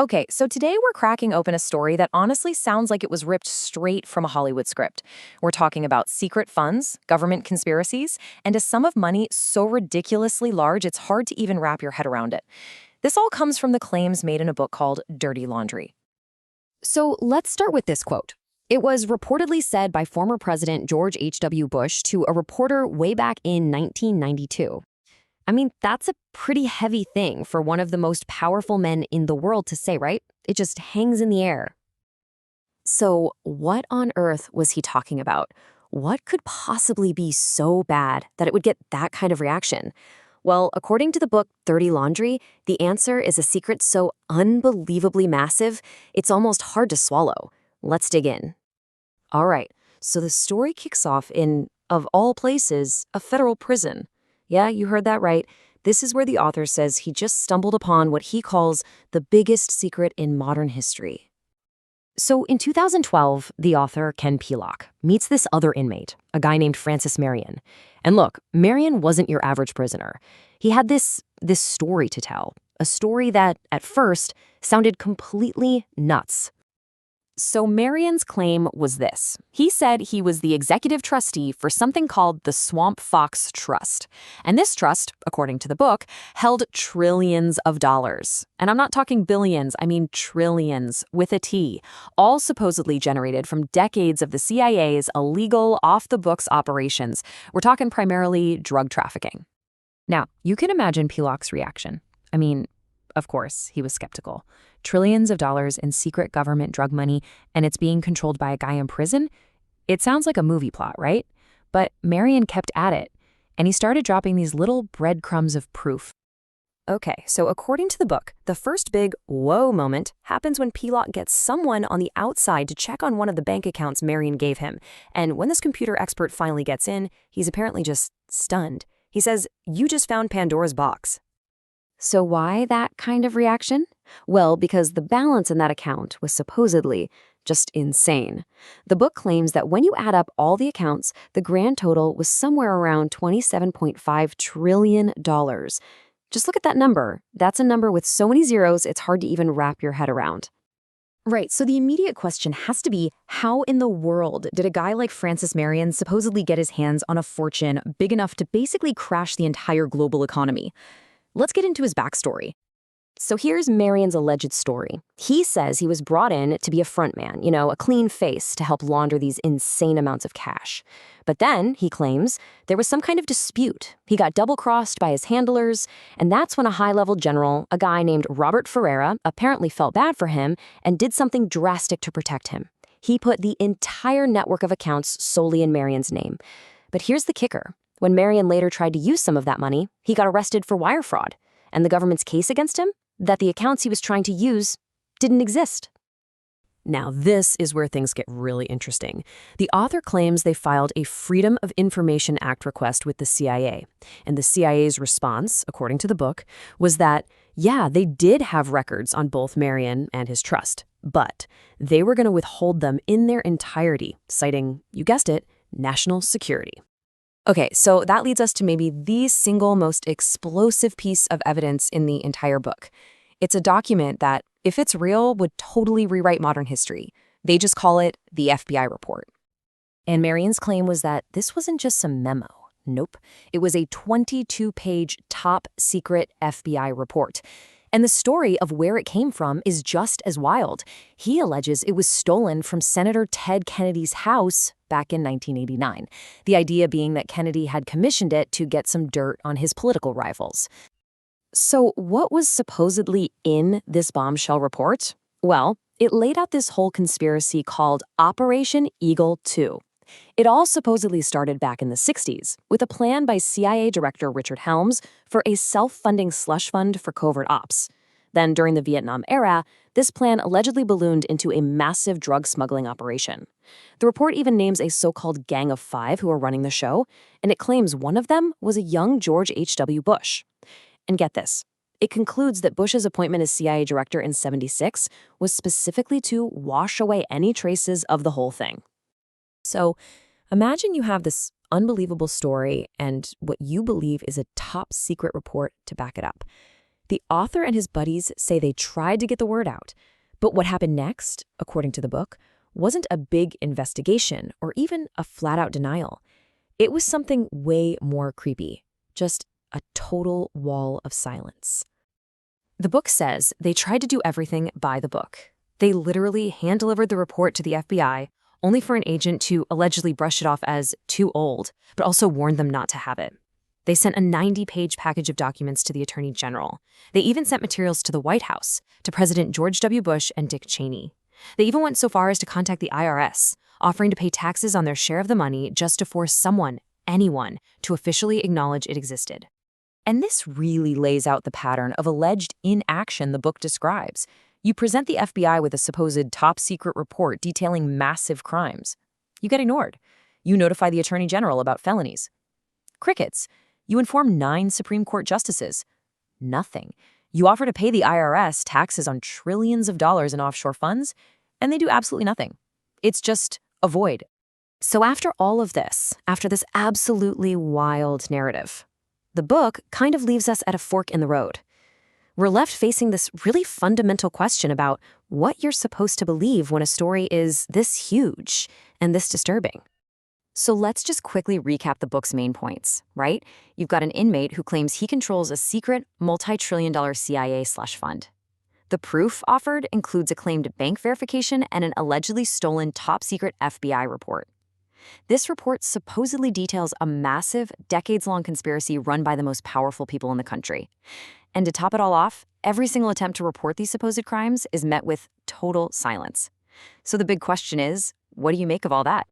Okay, so today we're cracking open a story that honestly sounds like it was ripped straight from a Hollywood script. We're talking about secret funds, government conspiracies, and a sum of money so ridiculously large it's hard to even wrap your head around it. This all comes from the claims made in a book called Dirty Laundry. So let's start with this quote. It was reportedly said by former President George H.W. Bush to a reporter way back in 1992. I mean, that's a pretty heavy thing for one of the most powerful men in the world to say, right? It just hangs in the air. So, what on earth was he talking about? What could possibly be so bad that it would get that kind of reaction? Well, according to the book Dirty Laundry, the answer is a secret so unbelievably massive, it's almost hard to swallow. Let's dig in. All right, so the story kicks off in, of all places, a federal prison. Yeah, you heard that right. This is where the author says he just stumbled upon what he calls the biggest secret in modern history. So in 2012, the author, Ken Pelock, meets this other inmate, a guy named Francis Marion. And look, Marion wasn't your average prisoner. He had this story to tell, a story that, at first, sounded completely nuts. So Marion's claim was this. He said he was the executive trustee for something called the Swamp Fox Trust. And this trust, according to the book, held trillions of dollars. And I'm not talking billions, I mean trillions, with a T, all supposedly generated from decades of the CIA's illegal, off-the-books operations. We're talking primarily drug trafficking. Now, you can imagine Pelock's reaction. I mean, of course, he was skeptical. Trillions of dollars in secret government drug money, and it's being controlled by a guy in prison? It sounds like a movie plot, right? But Marion kept at it, and he started dropping these little breadcrumbs of proof. Okay, so according to the book, the first big whoa moment happens when Pelock gets someone on the outside to check on one of the bank accounts Marion gave him. And when this computer expert finally gets in, he's apparently just stunned. He says, "You just found Pandora's box." So why that kind of reaction? Well, because the balance in that account was supposedly just insane. The book claims that when you add up all the accounts, the grand total was somewhere around $27.5 trillion. Just look at that number. That's a number with so many zeros, it's hard to even wrap your head around. Right, so the immediate question has to be, how in the world did a guy like Francis Marion supposedly get his hands on a fortune big enough to basically crash the entire global economy? Let's get into his backstory. So here's Marion's alleged story. He says he was brought in to be a frontman, a clean face to help launder these insane amounts of cash. But then, he claims, there was some kind of dispute. He got double-crossed by his handlers, and that's when a high-level general, a guy named Robert Ferreira, apparently felt bad for him and did something drastic to protect him. He put the entire network of accounts solely in Marion's name. But here's the kicker. When Marion later tried to use some of that money, he got arrested for wire fraud. And the government's case against him? That the accounts he was trying to use didn't exist. Now, this is where things get really interesting. The author claims they filed a Freedom of Information Act request with the CIA. And the CIA's response, according to the book, was that, yeah, they did have records on both Marion and his trust, but they were going to withhold them in their entirety, citing, you guessed it, national security. Okay, so that leads us to maybe the single most explosive piece of evidence in the entire book. It's a document that, if it's real, would totally rewrite modern history. They just call it the FBI report. And Marion's claim was that this wasn't just some memo. Nope. It was a 22-page top-secret FBI report. And the story of where it came from is just as wild. He alleges it was stolen from Senator Ted Kennedy's house back in 1989. The idea being that Kennedy had commissioned it to get some dirt on his political rivals. So what was supposedly in this bombshell report? Well, it laid out this whole conspiracy called Operation Eagle II. It all supposedly started back in the 60s with a plan by CIA Director Richard Helms for a self-funding slush fund for covert ops. Then, during the Vietnam era, this plan allegedly ballooned into a massive drug smuggling operation. The report even names a so-called Gang of Five who are running the show, and it claims one of them was a young George H.W. Bush. And get this. It concludes that Bush's appointment as CIA Director in '76 was specifically to wash away any traces of the whole thing. So imagine you have this unbelievable story and what you believe is a top secret report to back it up. The author and his buddies say they tried to get the word out, but what happened next, according to the book, wasn't a big investigation or even a flat-out denial. It was something way more creepy, just a total wall of silence. The book says they tried to do everything by the book. They literally hand-delivered the report to the FBI, only for an agent to allegedly brush it off as too old, but also warn them not to have it. They sent a 90-page package of documents to the Attorney General. They even sent materials to the White House, to President George W. Bush and Dick Cheney. They even went so far as to contact the IRS, offering to pay taxes on their share of the money just to force someone, anyone, to officially acknowledge it existed. And this really lays out the pattern of alleged inaction the book describes. You present the FBI with a supposed top-secret report detailing massive crimes. You get ignored. You notify the Attorney General about felonies. Crickets. You inform 9 Supreme Court justices. Nothing. You offer to pay the IRS taxes on trillions of dollars in offshore funds, and they do absolutely nothing. It's just a void. So after all of this, after this absolutely wild narrative, the book kind of leaves us at a fork in the road. We're left facing this really fundamental question about what you're supposed to believe when a story is this huge and this disturbing. So let's just quickly recap the book's main points, right? You've got an inmate who claims he controls a secret multi-trillion-dollar CIA/fund. The proof offered includes a claimed bank verification and an allegedly stolen top-secret FBI report. This report supposedly details a massive, decades-long conspiracy run by the most powerful people in the country. And to top it all off, every single attempt to report these supposed crimes is met with total silence. So the big question is, what do you make of all that?